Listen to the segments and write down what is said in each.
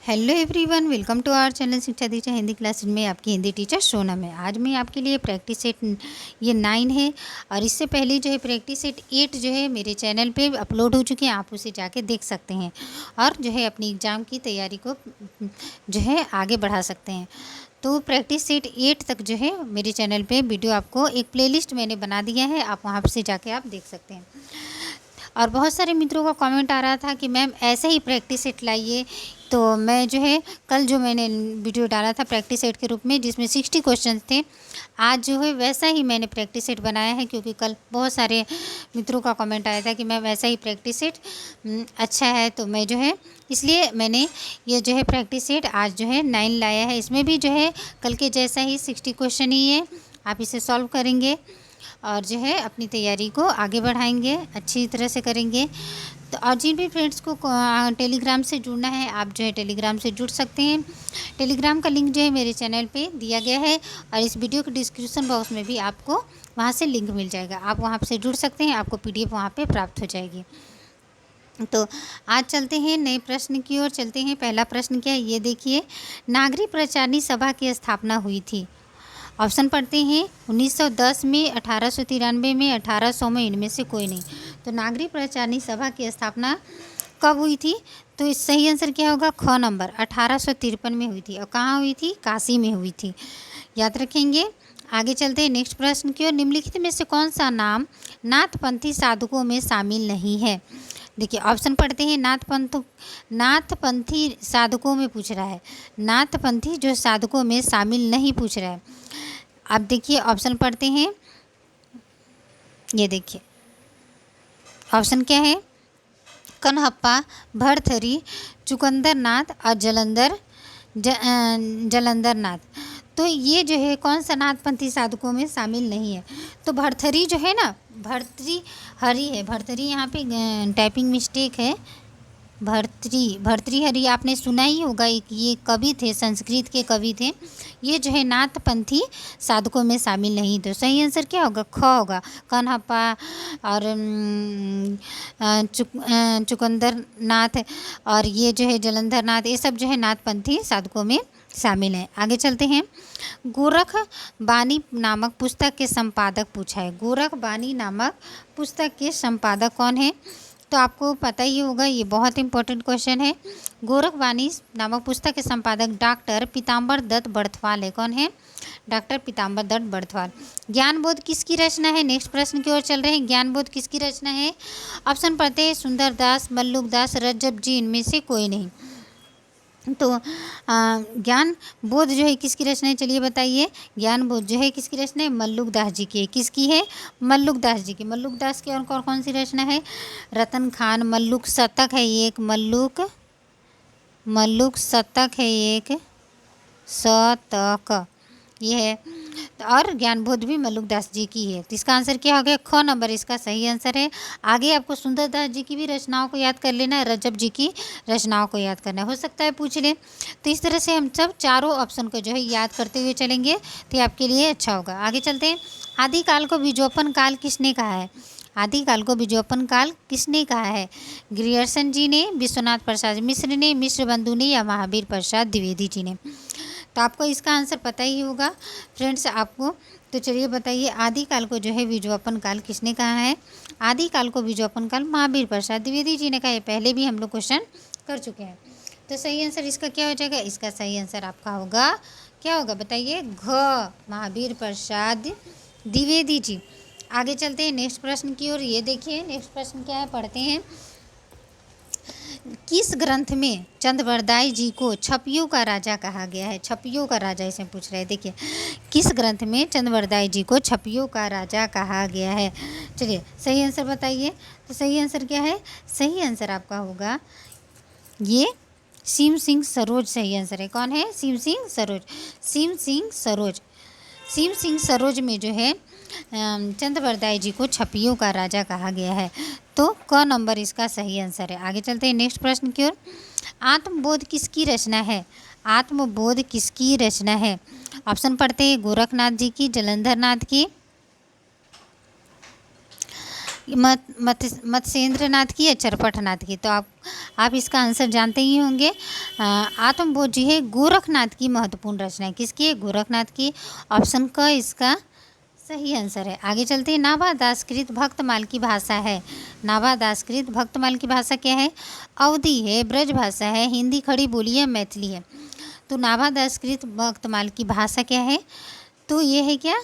Hello everyone, welcome to our channel Shiksha Diksha Hindi classes में आपकी Hindi teacher Sonam है। आज मैं आपके लिए प्रैक्टिस सेट ये 9 है और इससे पहले जो है प्रैक्टिस सेट 8 जो है मेरे चैनल पे अपलोड हो चुके हैं। आप उसे जाके देख सकते हैं और जो है अपनी एग्ज़ाम की तैयारी को जो है आगे बढ़ा सकते हैं। तो प्रैक्टिस सेट 8 तक जो है मेरे चैनल पे वीडियो आपको एक प्लेलिस्ट मैंने बना दिया है, आप वहाँ से जाके आप देख सकते हैं। और बहुत सारे मित्रों का कमेंट आ रहा था कि मैम ऐसे ही प्रैक्टिस सेट लाइए। तो मैं जो है कल जो मैंने वीडियो डाला था प्रैक्टिस सेट के रूप में जिसमें 60 क्वेश्चन थे, आज जो है वैसा ही मैंने प्रैक्टिस सेट बनाया है, क्योंकि कल बहुत सारे मित्रों का कमेंट आया था कि मैम वैसा ही प्रैक्टिस सेट अच्छा है। तो मैं जो है इसलिए मैंने ये जो है प्रैक्टिस सेट आज जो है 9 लाया है। इसमें भी जो है कल के जैसा ही 60 क्वेश्चन ही है, आप इसे सॉल्व करेंगे और जो है अपनी तैयारी को आगे बढ़ाएंगे, अच्छी तरह से करेंगे। तो और जिन भी फ्रेंड्स को टेलीग्राम से जुड़ना है, आप जो है टेलीग्राम से जुड़ सकते हैं। टेलीग्राम का लिंक जो है मेरे चैनल पे दिया गया है और इस वीडियो के डिस्क्रिप्शन बॉक्स में भी आपको वहाँ से लिंक मिल जाएगा, आप वहाँ से जुड़ सकते हैं, आपको PDF वहाँ पे प्राप्त हो जाएगी। तो आज चलते हैं नए प्रश्न की ओर चलते हैं। पहला प्रश्न क्या है ये देखिए, नागरिक प्रचारणी सभा की स्थापना हुई थी। ऑप्शन पढ़ते हैं 1910 में, 1893 में, 1800 में, इनमें से कोई नहीं। तो नागरिक प्रचारणी सभा की स्थापना कब हुई थी? तो इस सही आंसर क्या होगा? ख नंबर 1853 में हुई थी। और कहाँ हुई थी? काशी में हुई थी, याद रखेंगे। आगे चलते हैं नेक्स्ट प्रश्न की ओर। निम्नलिखित में से कौन सा नाम नाथपंथी साधकों में शामिल नहीं है? देखिए ऑप्शन पढ़ते हैं। नाथपंथी साधकों में पूछ रहा है, नाथपंथी जो साधकों में शामिल नहीं पूछ रहा है। अब देखिए ऑप्शन पढ़ते हैं, ये देखिए ऑप्शन क्या है? कनहप्पा, भरथरी, चुकंदर नाथ और जलंधर नाथ। तो ये जो है कौन सा नाथपंथी साधकों में शामिल नहीं है? तो भरथरी जो है ना, भर्तृहरि है। भरथरी यहाँ पे टाइपिंग मिस्टेक है। भर्तृहरि आपने सुना ही होगा, एक ये कवि थे, संस्कृत के कवि थे। ये जो है नाथपंथी साधकों में शामिल नहीं। तो सही आंसर क्या होगा? ख होगा। कनहप्पा और चुकंदर नाथ और ये जो है जलंधर नाथ, ये सब जो है नाथपंथी साधकों में शामिल हैं। आगे चलते हैं। गोरख बानी नामक पुस्तक के संपादक पूछा है। गोरख बानी नामक पुस्तक के संपादक कौन है? तो आपको पता ही होगा, ये बहुत इंपॉर्टेंट क्वेश्चन है। गोरखवाणी नामक पुस्तक के संपादक डॉक्टर पीताम्बर दत्त बर्थवाल है। कौन है? डॉक्टर पीताम्बर दत्त बर्थवाल। ज्ञानबोध किसकी रचना है? नेक्स्ट प्रश्न की ओर चल रहे हैं। ज्ञानबोध किसकी रचना है? ऑप्शन पढ़ते हैं। सुंदरदास, मल्लुकदास, रज्जब जी, इनमें से कोई नहीं। तो ज्ञान बोध जो है किसकी रचना है? चलिए बताइए। ज्ञान बोध जो है किसकी रचना है? मल्लुकदास जी की। किसकी है? मल्लुकदास जी की। मल्लुकदास की और कौन सी रचना है? रतन खान मल्लुक शतक है एक, मल्लुक शतक है एक, शतक ये है। और ज्ञानबोध भी मल्लुकदास जी की है। तो इसका आंसर क्या हो गया? ख नंबर इसका सही आंसर है। आगे आपको सुंदरदास जी की भी रचनाओं को याद कर लेना है, रज्जब जी की रचनाओं को याद करना है, हो सकता है पूछ ले। तो इस तरह से हम सब चारों ऑप्शन को जो है याद करते हुए चलेंगे तो आपके लिए अच्छा होगा। आगे चलते हैं। आदिकाल को बीजोपन काल किसने कहा है? आदिकाल को बीजोपन काल किसने कहा है? ग्रियर्सन जी ने, विश्वनाथ प्रसाद मिश्र ने, मिश्र बंधु ने या महावीर प्रसाद द्विवेदी जी ने? तो आपको इसका आंसर पता ही होगा फ्रेंड्स आपको। तो चलिए बताइए, आदिकाल को जो है बीजोपन काल किसने कहा है? आदिकाल को बीजोपन काल महावीर प्रसाद द्विवेदी जी ने कहा है। पहले भी हम लोग क्वेश्चन कर चुके हैं। तो सही आंसर इसका क्या हो जाएगा? इसका सही आंसर आपका होगा, क्या होगा बताइए? घ, महावीर प्रसाद द्विवेदी जी। आगे चलते हैं नेक्स्ट प्रश्न की ओर। ये देखिए नेक्स्ट प्रश्न क्या है, पढ़ते हैं। किस ग्रंथ में चंद्रवरदाई जी को छपियों का राजा कहा गया है? छपियों का राजा इसे पूछ रहे हैं। देखिए किस ग्रंथ में चंद्रवरदाई जी को छपियों का राजा कहा गया है? चलिए सही आंसर बताइए। तो सही आंसर क्या है? सही आंसर आपका होगा ये सीम सिंह सरोज सही आंसर है। कौन है? सीम सिंह सरोज। सीम सिंह सरोज। सीम सिंह सरोज में जो है चंद्रवरदाई जी को छपियों का राजा कहा गया है। तो क नंबर इसका सही आंसर है। आगे चलते हैं नेक्स्ट प्रश्न की ओर। आत्मबोध किसकी रचना है? आत्मबोध किसकी रचना है? ऑप्शन पढ़ते हैं। गोरखनाथ जी की, जलंधर नाथ की मत्स्येंद्रनाथ की या चरपटनाथ की? तो आप इसका आंसर जानते ही होंगे। आत्मबोध जी है गोरखनाथ की महत्वपूर्ण रचना है। किसकी है? गोरखनाथ की। ऑप्शन क इसका सही आंसर है। आगे चलते हैं। नाभा दासकृत भक्तमाल की भाषा है। नाभा दासकृत भक्तमाल की भाषा क्या है? अवधी है, ब्रज भाषा है, हिंदी खड़ी बोली है, मैथिली है। तो नाभा दासकृत भक्तमाल की भाषा क्या है? तो ये है क्या?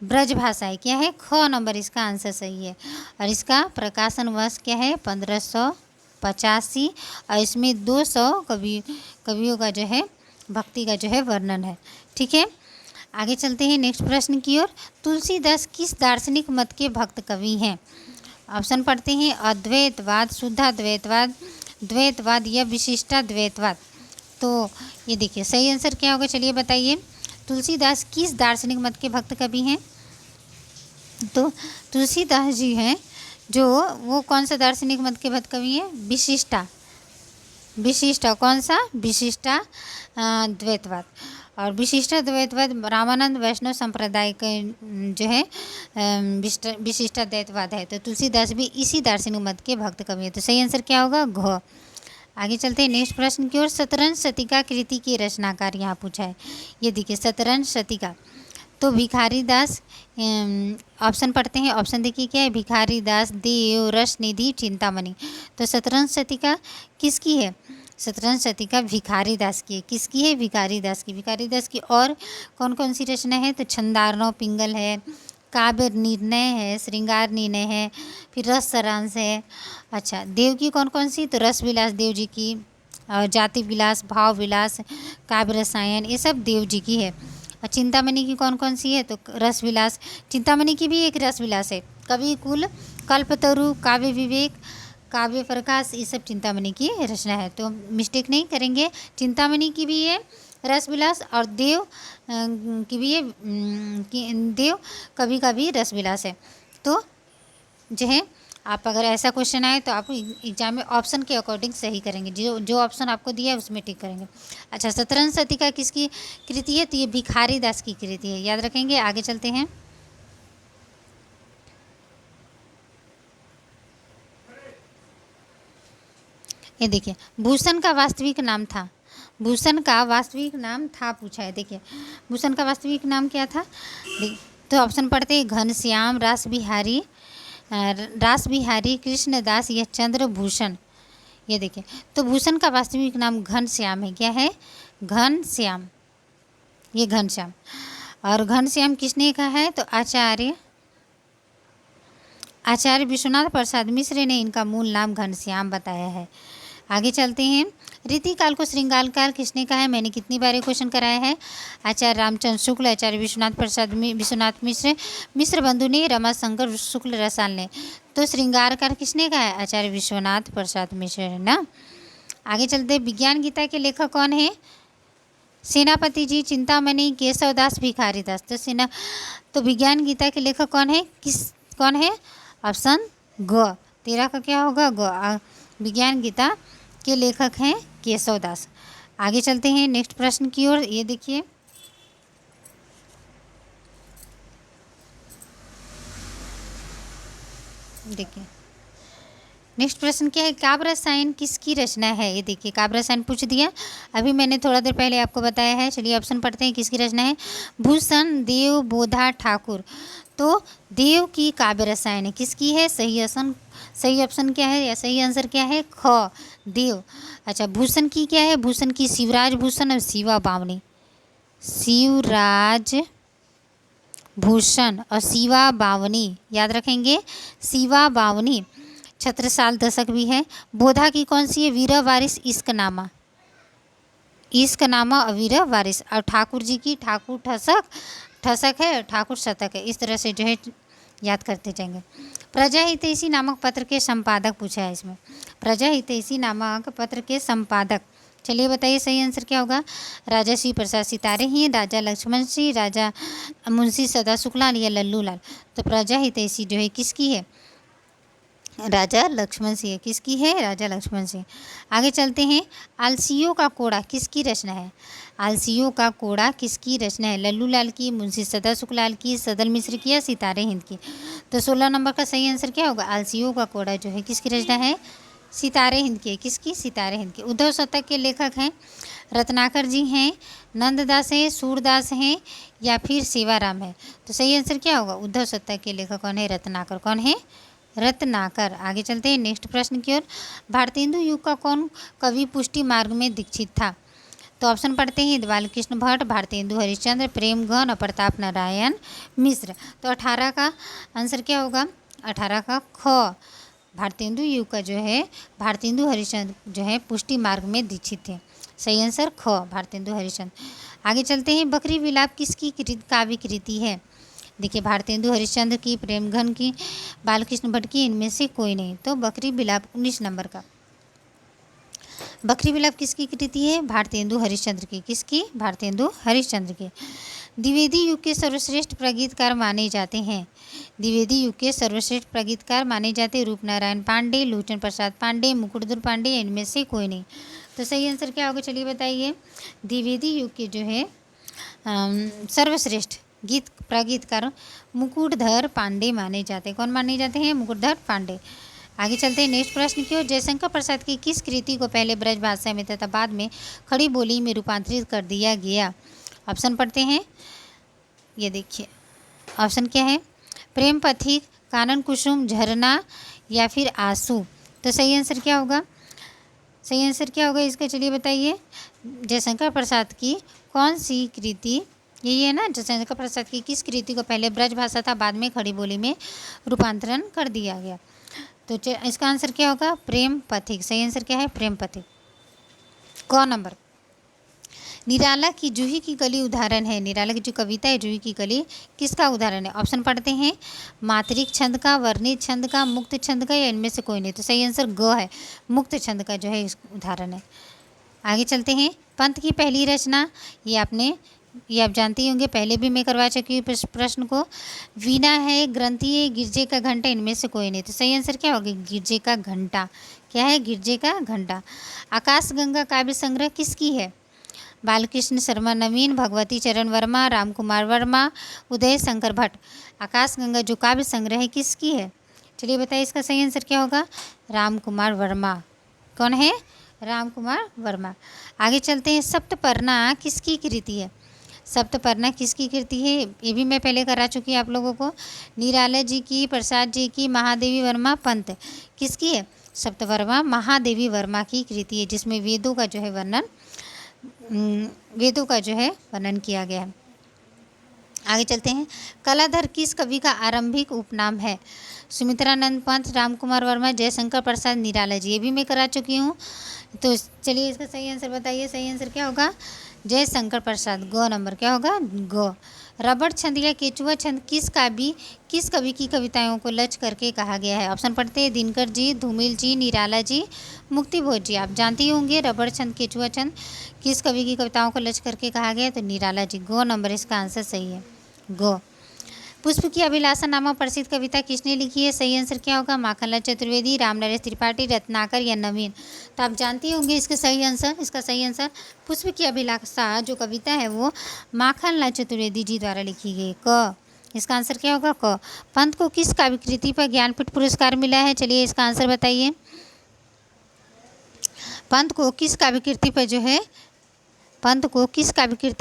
ब्रज भाषा है। क्या है? ख नंबर इसका आंसर सही है। और इसका प्रकाशन वर्ष क्या है? 1585। और इसमें 200 कवियों का जो है भक्ति का जो है वर्णन है। ठीक है, आगे चलते हैं नेक्स्ट प्रश्न की ओर। तुलसीदास किस दार्शनिक मत के भक्त कवि हैं? ऑप्शन पढ़ते हैं। अद्वैतवाद, शुद्धाद्वैतवाद, द्वैतवाद या विशिष्टाद्वैतवाद। तो ये देखिए सही आंसर क्या होगा, चलिए बताइए। तुलसीदास किस दार्शनिक मत के भक्त कवि हैं? तो तुलसीदास जी हैं जो वो कौन सा दार्शनिक मत के भक्त कवि हैं? विशिष्टा कौन सा? विशिष्टा द्वैतवाद। और विशिष्टा द्वैतवाद रामानंद वैष्णव संप्रदाय के जो है विशिष्टा द्वैतवाद है। तो तुलसीदास भी इसी दार्शनिक मत के भक्त कवि हैं। तो सही आंसर क्या होगा? घ। आगे चलते हैं नेक्स्ट प्रश्न की ओर। शतरंज शतिका कृति के रचनाकार यहाँ पूछा है। ये देखिए शतरंज शतिका। तो भिखारी दास, ऑप्शन पढ़ते हैं। ऑप्शन देखिए क्या है? भिखारी दास, देव, रसनिधि, चिंतामणि। तो शतरंज शतिका किसकी है? शतरंज शतिका भिखारी दास की है। किसकी है? भिखारी दास की। भिखारी दास की और कौन कौन सी रचना है? तो छंदारनव पिंगल है, काव्य निर्णय है, श्रृंगार निर्णय है, फिर रस सारांश है। अच्छा, देव की कौन कौन सी? तो रस विलास देव जी की, और जाति विलास, भाव विलास, काव्य रसायन, ये सब देव जी की है। और चिंतामणि की कौन कौन सी है? तो रस विलास, चिंतामणि की भी एक रस विलास है। कवि कुल, कल्पतरु, काव्य विवेक, काव्य प्रकाश, ये सब चिंतामणि की रचना है। तो मिस्टेक नहीं करेंगे, चिंतामणि की भी है रस विलास, और देव की भी है देव कवि का भी रस विलास है। तो जो है आप अगर ऐसा क्वेश्चन आए तो आप एग्जाम में ऑप्शन के अकॉर्डिंग सही करेंगे, जो ऑप्शन आपको दिया है उसमें टिक करेंगे। अच्छा, शतरंज शतिका किसकी कृति है? तो ये भिखारी दास की कृति है, याद रखेंगे। आगे चलते हैं। ये देखिए भूषण का वास्तविक नाम था। भूषण का वास्तविक नाम था पूछा है। देखिए भूषण का वास्तविक नाम क्या था? तो ऑप्शन पढ़ते हैं। घनश्याम, रास बिहारी, कृष्णदास या चंद्रभूषण। ये देखिए तो भूषण का वास्तविक नाम घनश्याम है। क्या है? घनश्याम, ये घनश्याम। और घनश्याम किसने कहा है? तो आचार्य विश्वनाथ प्रसाद मिश्र ने इनका मूल नाम घनश्याम बताया है। आगे चलते हैं। रीतिकाल को श्रृंगार काल किसने कहा है? मैंने कितनी बार क्वेश्चन कराया है। आचार्य रामचंद्र शुक्ल, आचार्य विश्वनाथ मिश्र बंधु ने, रमाशंकर शुक्ल रसाल ने। तो श्रृंगार काल किसने कहा है? आचार्य विश्वनाथ प्रसाद मिश्र है ना। आगे चलते हैं। विज्ञान गीता के लेखक कौन है? सेनापति जी, चिंतामणि, केशवदास, भिखारी दास। तो विज्ञान गीता के लेखक कौन है? कौन है? ऑप्शन ग। 13 का क्या होगा? ग। विज्ञान गीता के लेखक हैं केशवदास। आगे चलते हैं नेक्स्ट प्रश्न की ओर। ये देखिए नेक्स्ट प्रश्न क्या है? काव्य रसायन किसकी रचना है? ये देखिए काव्य रसायन पूछ दिया, अभी मैंने थोड़ा देर पहले आपको बताया है। चलिए ऑप्शन पढ़ते हैं, किसकी रचना है? भूषण देव बोधा ठाकुर। तो देव की काव्य रसायन है, किसकी है? सही ऑप्शन क्या है या सही आंसर क्या है? ख, देव। अच्छा, भूषण की क्या है? भूषण की शिवराज भूषण और शिवा बावनी। शिवराज भूषण और शिवा बावनी, याद रखेंगे, शिवा बावनी। छत्रसाल दशक भी है। बोधा की कौन सी है? वीरा वारिस इश्कनामा और वीरा वारिस। और ठाकुर जी की ठाकुर ठसक है, ठाकुर शतक है। इस तरह से जो है याद करते जाएंगे। प्रजा हितैषी नामक पत्र के संपादक पूछा है इसमें। प्रजा हितैषी नामक पत्र के संपादक, चलिए बताइए सही आंसर क्या होगा? राजा श्री प्रसाद सितारे ही, राजा लक्ष्मण सिंह, राजा मुंशी सदा शुक्ला या लल्लू लाल। तो प्रजा हितैषी जो है किसकी है? राजा लक्ष्मण सिंह। किसकी है? राजा लक्ष्मण सिंह। आगे चलते हैं। आलसियों का कोड़ा किसकी रचना है? आलसियों का कोड़ा किसकी रचना है? लल्लू लाल की, मुंशी सदासुखलाल की, सदल मिश्र की या सितारे हिंद की? तो 16 नंबर का सही आंसर क्या होगा? आलसियों का कोड़ा जो है किसकी रचना है? सितारे हिंद की। किसकी? सितारे हिंद की। उद्धव शतक के लेखक हैं रत्नाकर जी हैं, नंददास हैं, सूरदास हैं या फिर सेवाराम है? तो सही आंसर क्या होगा? उद्धव शतक के लेखक कौन है? रत्नाकर। कौन है? रत्नाकर। आगे चलते हैं नेक्स्ट प्रश्न की ओर। भारतेंदु युग का कौन कवि पुष्टि मार्ग में दीक्षित था? तो ऑप्शन पढ़ते हैं। बालकृष्ण भट्ट, भारतेंदु हरिश्चंद्र, प्रेमगन और प्रताप नारायण मिश्र। तो 18 का आंसर क्या होगा? 18 का ख। भारतेंदु युग का जो है भारतेंदु हरिश्चंद्र जो है पुष्टि मार्ग में दीक्षित थे। सही आंसर ख, भारतेंदु हरिश्चंद्र। आगे चलते हैं। बकरी विलाप किसकी काव्य कृति है? देखिए, भारतेंदु हरिश्चंद्र की, प्रेमघन की, बालकृष्ण भट्ट की, इनमें से कोई नहीं। तो बकरी विलाप 19 नंबर का। बकरी विलाप किसकी कृति है? भारतेंदु हरिश्चंद्र की। किसकी? भारतेंदु हरिश्चंद्र की। द्विवेदी युग के सर्वश्रेष्ठ प्रगीतकार माने जाते हैं। द्विवेदी युग के सर्वश्रेष्ठ प्रगीतकार माने जाते रूपनारायण पांडे, लोचन प्रसाद पांडे, मुकुटधर पांडे, इनमें से कोई नहीं। तो सही आंसर क्या होगा? चलिए बताइए। द्विवेदी युग के जो है सर्वश्रेष्ठ गीत प्रगीतकार मुकुटधर पांडे माने जाते हैं। कौन माने जाते हैं? मुकुटधर पांडे। आगे चलते हैं नेक्स्ट प्रश्न की ओर। जयशंकर प्रसाद की किस कृति को पहले ब्रज भाषा में तथा बाद में खड़ी बोली में रूपांतरित कर दिया गया? ऑप्शन पढ़ते हैं। ये देखिए, ऑप्शन क्या है? प्रेम पथिक, कानन कुसुम, झरना या फिर आंसू? तो सही आंसर क्या होगा? सही आंसर क्या होगा इसका? चलिए बताइए। जयशंकर प्रसाद की कौन सी कृति, यही है ना? जयशंकर प्रसाद की किस कृति को पहले ब्रज भाषा था, बाद में खड़ी बोली में रूपांतरण कर दिया गया? तो इसका आंसर क्या होगा? प्रेम पथिक। सही आंसर क्या है? प्रेम पथिक। क नंबर। निराला की जूही की कली उदाहरण है। निराला की जो कविता है जूही की कली, किसका उदाहरण है? ऑप्शन पढ़ते हैं। मात्रिक छंद का, वर्णित छंद का, मुक्त छंद का या इनमें से कोई नहीं? तो सही आंसर ग है, मुक्त छंद का जो है इस उदाहरण है। आगे चलते हैं। पंत की पहली रचना, ये आप जानते ही होंगे, पहले भी मैं करवा चुकी हूँ प्रश्न को। वीणा है, ग्रंथि है, गिरजे का घंटा, इनमें से कोई नहीं। तो सही आंसर क्या होगा? गिरजे का घंटा। क्या है? गिरजे का घंटा। आकाश गंगा काव्य संग्रह किसकी है? बालकृष्ण शर्मा नवीन, भगवती चरण वर्मा, रामकुमार वर्मा, उदय शंकर भट्ट। आकाश गंगा जो काव्य संग्रह है किसकी है? चलिए बताइए इसका सही आंसर क्या होगा? रामकुमार वर्मा। कौन है? रामकुमार वर्मा। आगे चलते हैं। सप्तपर्णा किसकी कृति है? सप्तपर्णा किसकी कृति है? ये भी मैं पहले करा चुकी आप लोगों को। निराला जी की, प्रसाद जी की, महादेवी वर्मा, पंत। किसकी है? सप्तवर्मा महादेवी वर्मा की कृति है, जिसमें वेदों का जो है वर्णन किया गया है। आगे चलते हैं। कलाधर किस कवि का आरंभिक उपनाम है? सुमित्रानंद पंत, रामकुमार वर्मा, जयशंकर प्रसाद, निराला जी। ये भी मैं करा चुकी हूँ। तो चलिए इसका सही आंसर बताइए। सही आंसर क्या होगा? जयशंकर प्रसाद। ग नंबर क्या होगा? ग। रबड़ छंद या केचुआ छंद किस कवि की कविताओं को लच करके कहा गया है? ऑप्शन पढ़ते हैं। दिनकर जी, धूमिल जी, निराला जी, मुक्तिभोज जी। आप जानते ही होंगे रबड़ छंद, केचुआ छंद किस कवि की कविताओं को लच करके कहा गया है? तो निराला जी। ग नंबर इसका आंसर सही है, ग। पुष्प की अभिलाषा नामक प्रसिद्ध कविता किसने लिखी है? सही आंसर क्या होगा? माखनलाल चतुर्वेदी, रामनरेश त्रिपाठी, रत्नाकर या नवीन? तो आप जानते होंगे इसका सही आंसर पुष्प की अभिलाषा जो कविता है वो माखनलाल चतुर्वेदी जी द्वारा लिखी गई। क। इसका आंसर क्या होगा? क। पंत को किस काव्य कृति पर ज्ञानपीठ पुरस्कार मिला है? चलिए इसका आंसर बताइए। पंत को किस काव्य कृति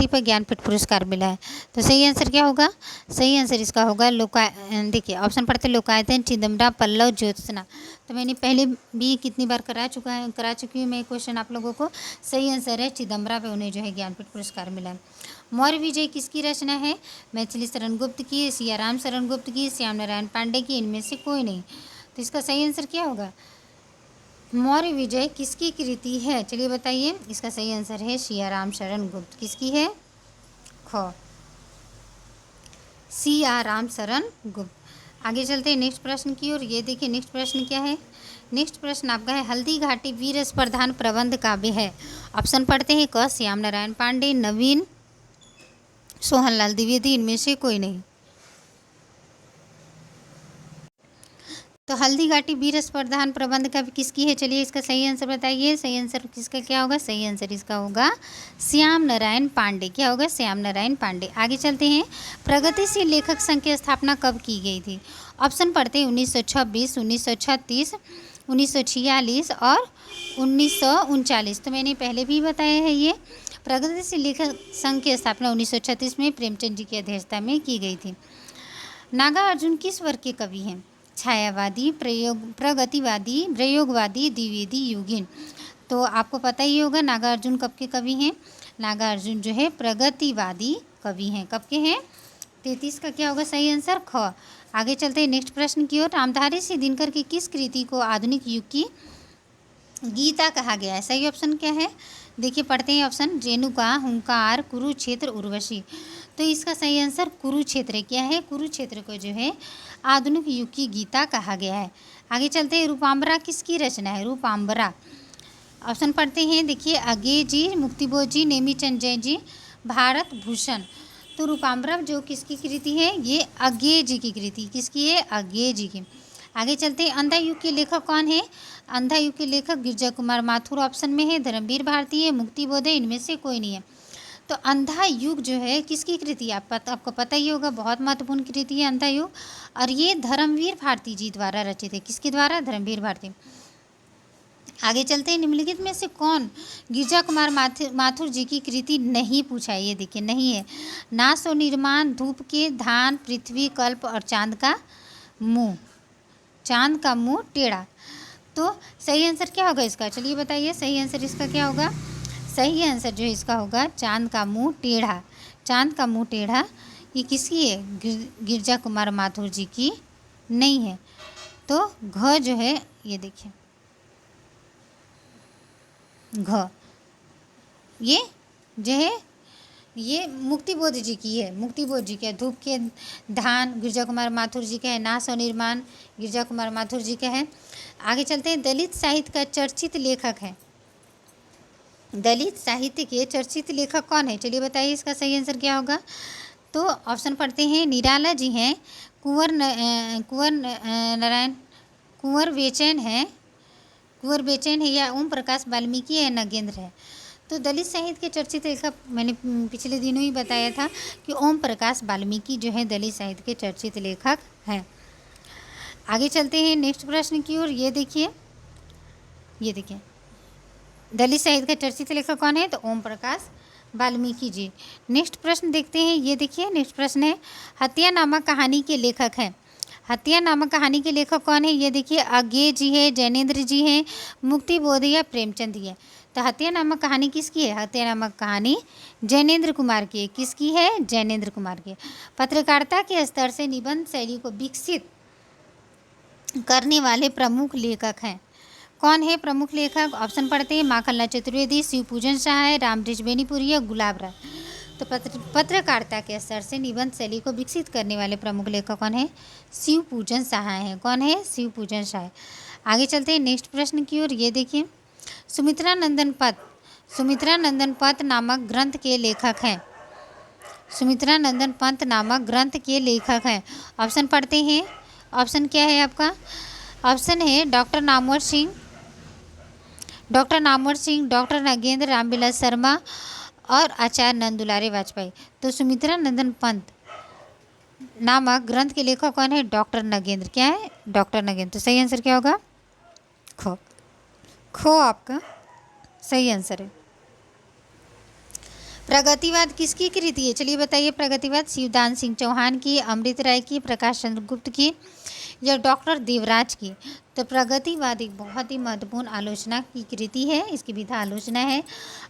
पर ज्ञानपीठ पुरस्कार मिला है? तो सही आंसर क्या होगा? सही आंसर इसका होगा देखिए, ऑप्शन पढ़ते। लोकायतन, चिदम्बरा, पल्लव, ज्योत्सना। तो मैंने पहले भी कितनी बार करा चुकी हूँ मैं क्वेश्चन आप लोगों को। सही आंसर है चिदम्बरा पे उन्हें जो है ज्ञानपीठ पुरस्कार मिला है। मौर्य विजय किसकी रचना है? मैथिली शरण गुप्त की, सियाराम शरण गुप्त की, श्याम नारायण पांडे की, इनमें से कोई नहीं। तो इसका सही आंसर क्या होगा? मौर्य विजय किसकी कृति है? चलिए बताइए। इसका सही आंसर है सियाराम शरण गुप्त। किसकी है? ख। सियाराम शरण गुप्त। आगे चलते हैं नेक्स्ट प्रश्न की ओर। ये देखिए नेक्स्ट प्रश्न क्या है? नेक्स्ट प्रश्न आपका है हल्दी घाटी वीर स्पर्धान प्रबंध काव्य है। ऑप्शन पढ़ते हैं। क श्याम नारायण पांडे, नवीन, सोहनलाल द्विवेदी, इनमें से कोई नहीं। तो हल्दी घाटी वीर स्पर्धान प्रबंध का किसकी है, चलिए इसका सही आंसर बताइए। सही आंसर किसका क्या होगा, सही आंसर इसका होगा श्याम नारायण पांडे। क्या होगा, श्याम नारायण पांडे। आगे चलते हैं, प्रगतिशील लेखक संघ की स्थापना कब की गई थी। ऑप्शन पढ़ते हैं 1926, 1936, 1946 और 1939। तो मैंने पहले भी बताया है, ये प्रगतिशील लेखक संघ की स्थापना 1936 में प्रेमचंद जी की अध्यक्षता में की गई थी। नागार्जुन किस वर्ग के कवि हैं, छायावादी, प्रगतिवादी, प्रयोगवादी, द्विवेदी, युगीन। तो आपको पता ही होगा नागार्जुन कब के कवि हैं। नागार्जुन जो है प्रगतिवादी कवि हैं। कब के हैं, 33 का क्या होगा सही आंसर, ख। आगे चलते हैं नेक्स्ट प्रश्न की ओर। रामधारी सिंह दिनकर की किस कृति को आधुनिक युग की गीता कहा गया है। सही ऑप्शन क्या है, देखिए पढ़ते हैं ऑप्शन, रेणुका, हुंकार, कुरुक्षेत्र, उर्वशी। तो इसका सही आंसर कुरुक्षेत्र क्या है, कुरुक्षेत्र को जो है आधुनिक युग की गीता कहा गया है। आगे चलते हैं, रूपाम्बरा किसकी रचना है, रूपाम्बरा। ऑप्शन पढ़ते हैं, देखिए अज्ञे जी, मुक्तिबोध जी, नेमीचंद जैन जी, भारत भूषण। तो रूपाम्बरा जो किसकी कृति है, ये अज्ञे जी की कृति, किसकी है, अज्ञे जी की। आगे चलते हैं, अंधा युग के लेखक कौन है। अंधा युग के लेखक गिरजा कुमार माथुर ऑप्शन में है, धर्मवीर भारती है, मुक्तिबोध है, इनमें से कोई नहीं है। तो अंधा युग जो है किसकी कृति है, आपको पता ही होगा, बहुत महत्वपूर्ण कृति है अंधा युग, और ये धर्मवीर भारती जी द्वारा रचित है। किसके द्वारा, धर्मवीर भारती। आगे चलते हैं, निम्नलिखित में से कौन गिरजा कुमार माथुर जी की कृति नहीं, पूछा है, ये देखिए नहीं है। नाश और निर्माण, धूप के धान, पृथ्वी, कल्प और चांद का मुंह, चांद का मुंह टेढ़ा। तो सही आंसर क्या होगा इसका, चलिए बताइए सही आंसर इसका क्या होगा। सही आंसर जो है इसका होगा चांद का मुंह टेढ़ा। चांद का मुंह टेढ़ा ये किसकी है, गिरजा कुमार माथुर जी की नहीं है। तो घ जो है, ये देखिए घ, ये जो है ये मुक्तिबोध जी की है, मुक्तिबोध जी का है। धूप के धान गिरजा कुमार माथुर जी का है, नाश और निर्माण गिरजा कुमार माथुर जी का है। आगे चलते हैं, दलित साहित्य का चर्चित लेखक है, दलित साहित्य के चर्चित लेखक कौन है, चलिए बताइए इसका सही आंसर क्या होगा। तो ऑप्शन पढ़ते हैं, निराला जी हैं, कुंवर नारायण, कुंवर बेचैन है, कुंवर बेचैन है, या ओम प्रकाश वाल्मीकि है, नगेंद्र है। तो दलित साहित्य के चर्चित लेखक मैंने पिछले दिनों ही बताया था कि ओम प्रकाश वाल्मीकि जो है दलित साहित्य के चर्चित लेखक हैं। आगे चलते हैं नेक्स्ट प्रश्न की ओर। ये देखिए दलित साहित्य का चर्चित लेखक कौन है, तो ओम प्रकाश वाल्मीकि जी। नेक्स्ट प्रश्न देखते हैं, ये देखिए नेक्स्ट प्रश्न है, हत्या नामक कहानी के लेखक हैं। हत्या नामक कहानी के लेखक कौन है, ये देखिए अज्ञे जी है, जैनेन्द्र जी हैं, मुक्तिबोध या प्रेमचंद जी है। तो हत्या नामक कहानी किसकी है, हत्या नामक कहानी जैनेन्द्र कुमार की है। किसकी है, जैनेन्द्र कुमार की। पत्रकारिता के स्तर से निबंध शैली को विकसित करने वाले प्रमुख लेखक हैं। कौन है प्रमुख लेखक, ऑप्शन पढ़ते हैं, माखनलाल चतुर्वेदी, शिवपूजन सहाय, रामबृज बेनीपुरी या गुलाब राय। तो पत्रकारिता के स्तर से निबंध शैली को विकसित करने वाले प्रमुख लेखक कौन है, शिवपूजन सहाय हैं। कौन है, शिवपूजन सहाय। आगे चलते हैं नेक्स्ट प्रश्न की ओर। ये देखिए सुमित्रा नंदन पथ नामक ग्रंथ के लेखक हैं। सुमित्रा नंदन पंत नामक ग्रंथ के लेखक हैं। ऑप्शन पढ़ते हैं, ऑप्शन क्या है आपका, ऑप्शन है डॉक्टर नामवर सिंह, डॉक्टर नगेंद्र, रामविलास शर्मा और आचार्य नंदुलारे वाजपेयी। तो सुमित्रा नंदन पंत नामक ग्रंथ के लेखक कौन है, डॉक्टर नगेंद्र। क्या है, डॉक्टर नगेंद्र। तो सही आंसर क्या होगा, खो आपका सही आंसर है। प्रगतिवाद किसकी कृति है, चलिए बताइए। प्रगतिवाद शिवदान सिंह चौहान की, अमृत राय की, प्रकाश चंद्र गुप्त की या डॉक्टर देवराज की। तो प्रगतिवाद एक बहुत ही महत्वपूर्ण आलोचना की कृति है, इसकी विधा आलोचना है,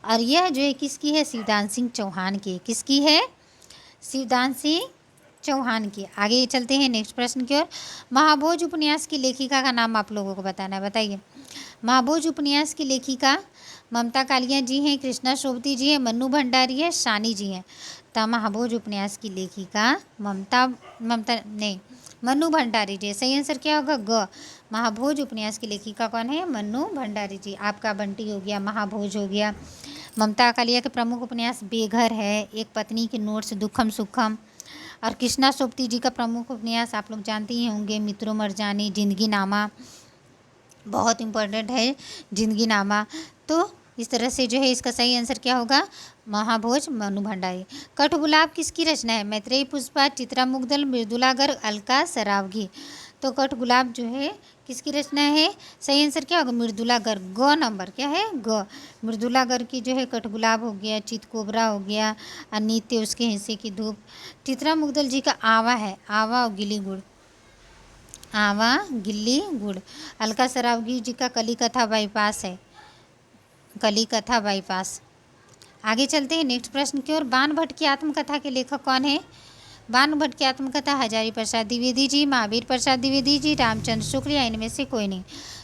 और यह जो है किसकी है, शिवदान सिंह चौहान की। किसकी है, शिवदान सिंह चौहान की। आगे चलते हैं नेक्स्ट प्रश्न की ओर। महाभोज उपन्यास की लेखिका का नाम आप लोगों को बताना है, बताइए। महाभोज उपन्यास की लेखिका ममता कालिया जी हैं, कृष्णा सोबती जी हैं, मन्नू भंडारी है, शानी जी हैं। तो महाभोज उपन्यास की लेखिका मन्नू भंडारी जी। सही आंसर क्या होगा, ग। महाभोज उपन्यास की लेखिका कौन है, मन्नू भंडारी जी। आपका बंटी हो गया, महाभोज हो गया। ममता कालिया के प्रमुख उपन्यास बेघर है, एक पत्नी के नोट्स, दुखम सुखम और कृष्णा सोबती जी का प्रमुख उपन्यास आप लोग जानते ही होंगे, मित्रों मरजानी, जिंदगी नामा, बहुत इम्पोर्टेंट है जिंदगी नामा। तो इस तरह से जो है इसका सही आंसर क्या होगा, महाभोज मनु भंडारी। कठगुलाब किसकी रचना है, मैत्रेयी पुष्पा, चित्रा मुग्धल, मृदुला गर्ग, अलका सरावगी। तो कठगुलाब जो है किसकी रचना है, सही आंसर क्या होगा, मृदुला गर्ग। ग नंबर क्या है, ग। मृदुला गर्ग की जो है कठगुलाब हो गया, चितकोबरा हो गया, अनित्य उसके हिस्से की धूप। चित्रा मुग्धल जी का आवा है, आवा और गिली गुड़, आवा गिल्ली गुड़। अलका सरावगी जी का कली कथा बाईपास है, कली कथा बाईपास। आगे चलते हैं नेक्स्ट प्रश्न की ओर। बाण भट्ट की आत्मकथा के लेखक कौन है, बाण भट्ट की आत्मकथा हजारी प्रसाद द्विवेदी जी, महावीर प्रसाद द्विवेदी जी, रामचंद्र शुक्ल या इनमें से कोई नहीं।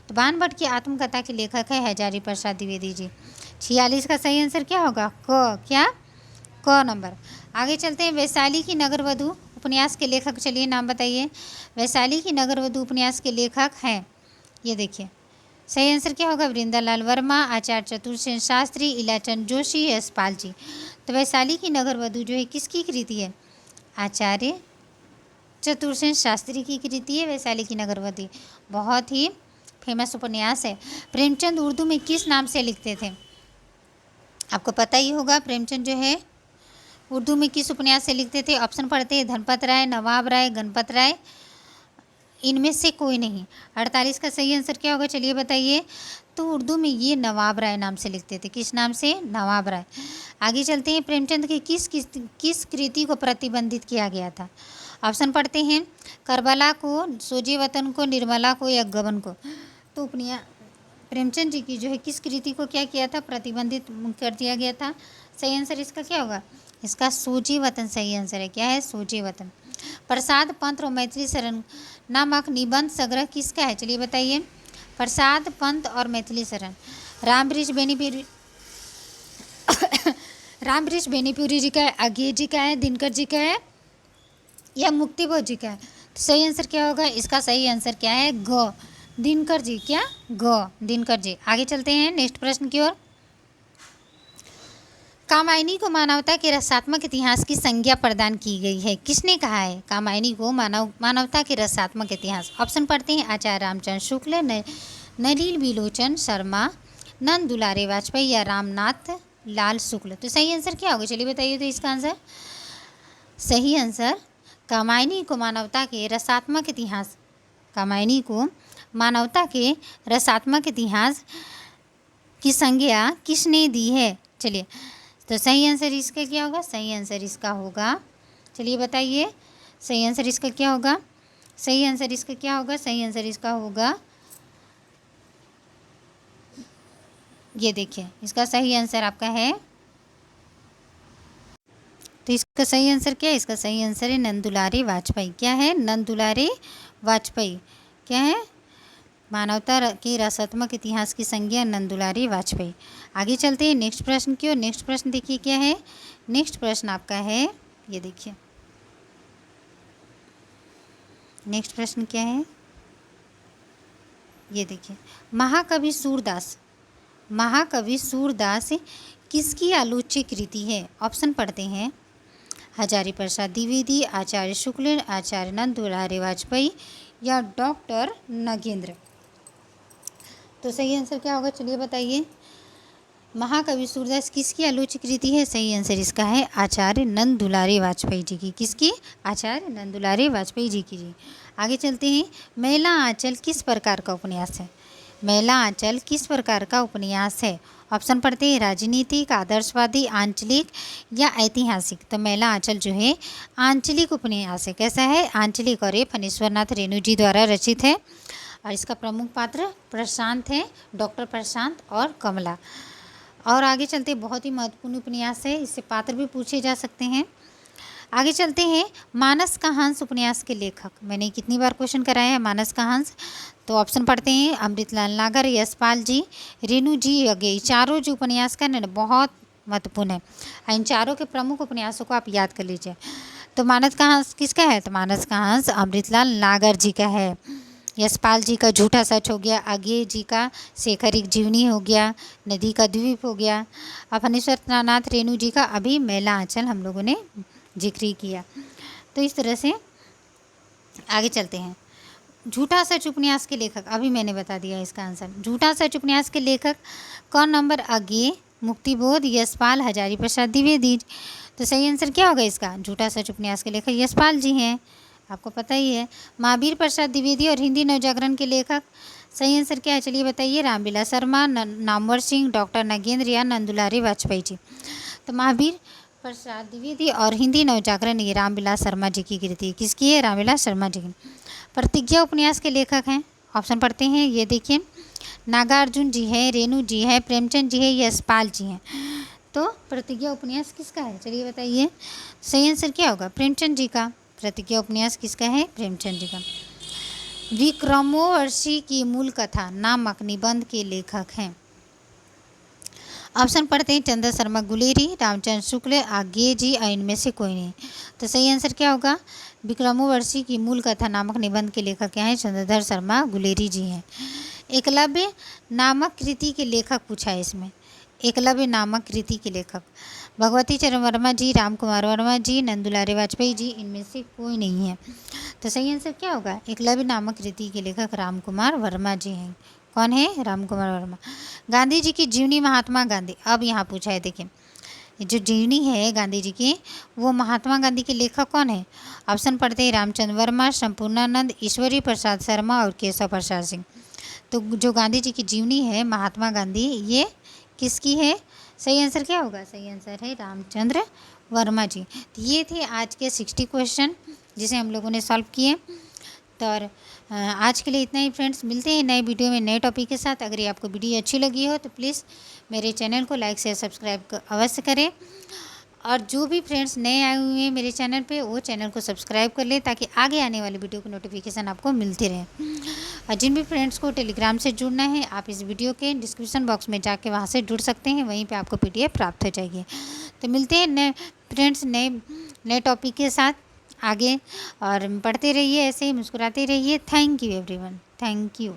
तो बाण भट्ट की आत्मकथा के लेखक है हजारी प्रसाद द्विवेदी जी। 46 का सही आंसर क्या होगा, क, क्या, क नंबर। आगे चलते हैं। वैशाली की नगरवधु उपन्यास के लेखक, चलिए नाम बताइए। वैशाली की नगरवधु उपन्यास के लेखक हैं, ये देखिए सही आंसर क्या होगा, वृंदालाल वर्मा, आचार्य चतुर्सेन शास्त्री, इलाचंद जोशी, यशपाल जी। तो वैशाली की नगरवधु जो है किसकी कृति है, आचार्य चतुर्सेन शास्त्री की कृति है वैशाली की नगरवधु। बहुत ही फेमस उपन्यास है। प्रेमचंद उर्दू में किस नाम से लिखते थे, आपको पता ही होगा प्रेमचंद जो है उर्दू में किस उपन्यास से लिखते थे। ऑप्शन पढ़ते हैं, धनपत राय, नवाब राय, गणपत राय, इनमें से कोई नहीं। 48 का सही आंसर क्या होगा, चलिए बताइए। तो उर्दू में ये नवाब राय नाम से लिखते थे, किस नाम से, नवाब राय। आगे चलते हैं। प्रेमचंद की किस कृति को प्रतिबंधित किया गया था। ऑप्शन पढ़ते हैं, करबला को, सोजे वतन को, निर्मला को या गबन को। तो प्रेमचंद जी की जो है किस कृति को क्या किया था, प्रतिबंधित कर दिया गया था। सही आंसर इसका क्या होगा, इसका सोजे वतन सही आंसर है, क्या है, सोजे वतन। प्रसाद पंत और मैथिली शरण नामक निबंध संग्रह किसका है, चलिए बताइए। प्रसाद पंत और मैथिली शरण रामवृक्ष बेनीपुरी रामवृक्ष बेनीपुरी जी का है, अघे जी का है, दिनकर जी का है या मुक्तिबोध जी का है। तो सही आंसर क्या होगा, इसका सही आंसर क्या है, ग, दिनकर जी, क्या, ग, दिनकर जी। आगे चलते हैं नेक्स्ट प्रश्न की ओर। कामायनी को मानवता के रसात्मक इतिहास की संज्ञा प्रदान की गई है, किसने कहा है कामायनी को मानवता के रसात्मक इतिहास। ऑप्शन पढ़ते हैं, आचार्य रामचंद्र शुक्ल, नलिनी विलोचन शर्मा, नंद दुलारे वाजपेयी या रामनाथ लाल शुक्ल। तो सही आंसर क्या होगा, चलिए बताइए। तो इसका आंसर, सही आंसर, कामायनी को मानवता के रसात्मक इतिहास, कामायनी को मानवता के रसात्मक इतिहास की संज्ञा किसने दी है। चलिए, तो सही आंसर इसका क्या होगा, सही आंसर इसका होगा, चलिए बताइए सही आंसर इसका क्या होगा, सही आंसर इसका क्या होगा, सही आंसर इसका होगा, ये देखिए इसका सही आंसर आपका है। तो इसका सही आंसर क्या है, इसका सही आंसर है नंद दुलारे वाजपेयी। क्या है, नंद दुलारे वाजपेयी, क्या है, मानवता के रसात्मक इतिहास की संज्ञा नंद दुलारे वाजपेयी। आगे चलते हैं नेक्स्ट प्रश्न की ओर। नेक्स्ट प्रश्न देखिए क्या है, नेक्स्ट प्रश्न आपका है, ये देखिए नेक्स्ट प्रश्न क्या है, ये देखिए। महाकवि सूरदास, महाकवि सूरदास किसकी आलोच्य कृति है। ऑप्शन पढ़ते हैं, हजारी प्रसाद द्विवेदी, आचार्य शुक्ल, आचार्य नंद दुलारे वाजपेयी या डॉक्टर नगेंद्र। तो सही आंसर क्या होगा, चलिए बताइए। महाकवि सूरदास किसकी आलोच्य कृति है, सही आंसर इसका है आचार्य नंद दुलारे वाजपेयी जी की, किसकी, आचार्य नंद दुलारे वाजपेयी जी की जी। आगे चलते हैं। मैला आंचल किस प्रकार का उपन्यास है, मैला आंचल किस प्रकार का उपन्यास है। ऑप्शन पढ़ते हैं, राजनीतिक, आदर्शवादी, आंचलिक या ऐतिहासिक। तो मैला आंचल जो है आंचलिक उपन्यास है, कैसा है, आंचलिक, और ये फणीश्वरनाथ रेणु जी द्वारा रचित है और इसका प्रमुख पात्र प्रशांत है, डॉक्टर प्रशांत और कमला। और आगे चलते, बहुत ही महत्वपूर्ण उपन्यास है, इससे पात्र भी पूछे जा सकते हैं। आगे चलते हैं। मानस का हंस उपन्यास के लेखक, मैंने कितनी बार क्वेश्चन कराया है मानस का हंस। तो ऑप्शन पढ़ते हैं, अमृतलाल नागर, यशपाल जी, रेणु जी अगे। चारों जो उपन्यास का ना बहुत महत्वपूर्ण है, इन चारों के प्रमुख उपन्यासों को आप याद कर लीजिए। तो मानस का हंस किसका है, तो मानस का हंस अमृतलाल नागर जी का है। यशपाल जी का झूठा सच हो गया, अज्ञेय जी का शेखर एक जीवनी हो गया, नदी का द्वीप हो गया, फणीश्वरनाथ रेणु जी का अभी मैला आंचल हम लोगों ने जिक्र किया। तो इस तरह से आगे चलते हैं। झूठा सच उपन्यास के लेखक, अभी मैंने बता दिया इसका आंसर। झूठा सच उपन्यास के लेखक कौन नंबर आगे? मुक्तिबोध, यशपाल, हजारी प्रसाद द्विवेदी। तो सही आंसर क्या होगा इसका? झूठा सच उपन्यास के लेखक यशपाल जी हैं, आपको पता ही है। महावीर प्रसाद द्विवेदी और हिंदी नवजागरण के लेखक, सही आंसर क्या है चलिए बताइए? रामविलास शर्मा, नामवर सिंह, डॉक्टर नागेंद्र या नंदुलारी वाजपेयी जी। तो महावीर प्रसाद द्विवेदी और हिंदी नवजागरण ये रामविलास शर्मा जी की कृति, किसकी है? रामविलास शर्मा जी की। प्रतिज्ञा उपन्यास के लेखक हैं, ऑप्शन पढ़ते हैं, ये देखिए नागार्जुन जी है, रेणु जी है, प्रेमचंद जी है, यशपाल जी हैं। तो प्रतिज्ञा उपन्यास किसका है चलिए बताइए? सही आंसर क्या होगा? प्रेमचंद जी का। प्रतिज्ञा उपन्यास किसका है? प्रेमचंद जी का। विक्रमोर्वशी की मूल कथा नामक निबंध के लेखक हैं, ऑप्शन पढ़ते हैं, चंद्र शर्मा गुलेरी, रामचंद्र शुक्ल, आगे जी, और इनमें से कोई नहीं। तो सही आंसर क्या होगा? विक्रमोर्वशी की मूल कथा नामक निबंध के लेखक क्या हैं? चंद्रधर शर्मा गुलेरी जी हैं। एकलव्य नामक कृति के लेखक पूछा है इसमें। एकलव्य नामक कृति के लेखक भगवती चरण वर्मा जी, राम कुमार वर्मा जी, नंदुलारी वाजपेयी जी, इनमें से कोई नहीं है। तो सही आंसर क्या होगा? एकलव्य नामक कृति के लेखक राम कुमार वर्मा जी हैं। कौन है? राम कुमार वर्मा। गांधी जी की जीवनी महात्मा गांधी, अब यहाँ पूछा है देखिए, जो जीवनी है गांधी जी की, वो महात्मा गांधी के लेखक कौन है? ऑप्शन पढ़ते हैं, रामचंद्र वर्मा, संपूर्णानंद, ईश्वरी प्रसाद शर्मा और केशव प्रसाद सिंह। तो जो गांधी जी की जीवनी है महात्मा गांधी, ये किसकी है? सही आंसर क्या होगा? सही आंसर है रामचंद्र वर्मा जी। तो ये थे आज के 60 क्वेश्चन जिसे हम लोगों ने सॉल्व किए। तो और आज के लिए इतना ही फ्रेंड्स, मिलते हैं नए वीडियो में नए टॉपिक के साथ। अगर ये आपको वीडियो अच्छी लगी हो तो प्लीज़ मेरे चैनल को लाइक शेयर सब्सक्राइब अवश्य करें, और जो भी फ्रेंड्स नए आए हुए हैं मेरे चैनल पे वो चैनल को सब्सक्राइब कर लें ताकि आगे आने वाली वीडियो की नोटिफिकेशन आपको मिलती रहे। और जिन भी फ्रेंड्स को टेलीग्राम से जुड़ना है, आप इस वीडियो के डिस्क्रिप्शन बॉक्स में जाके वहाँ से जुड़ सकते हैं, वहीं पे आपको PDF प्राप्त हो जाएगी। तो मिलते हैं नए फ्रेंड्स नए टॉपिक के साथ आगे, और पढ़ते रहिए ऐसे ही, मुस्कुराते रहिए। Thank you everyone, thank you.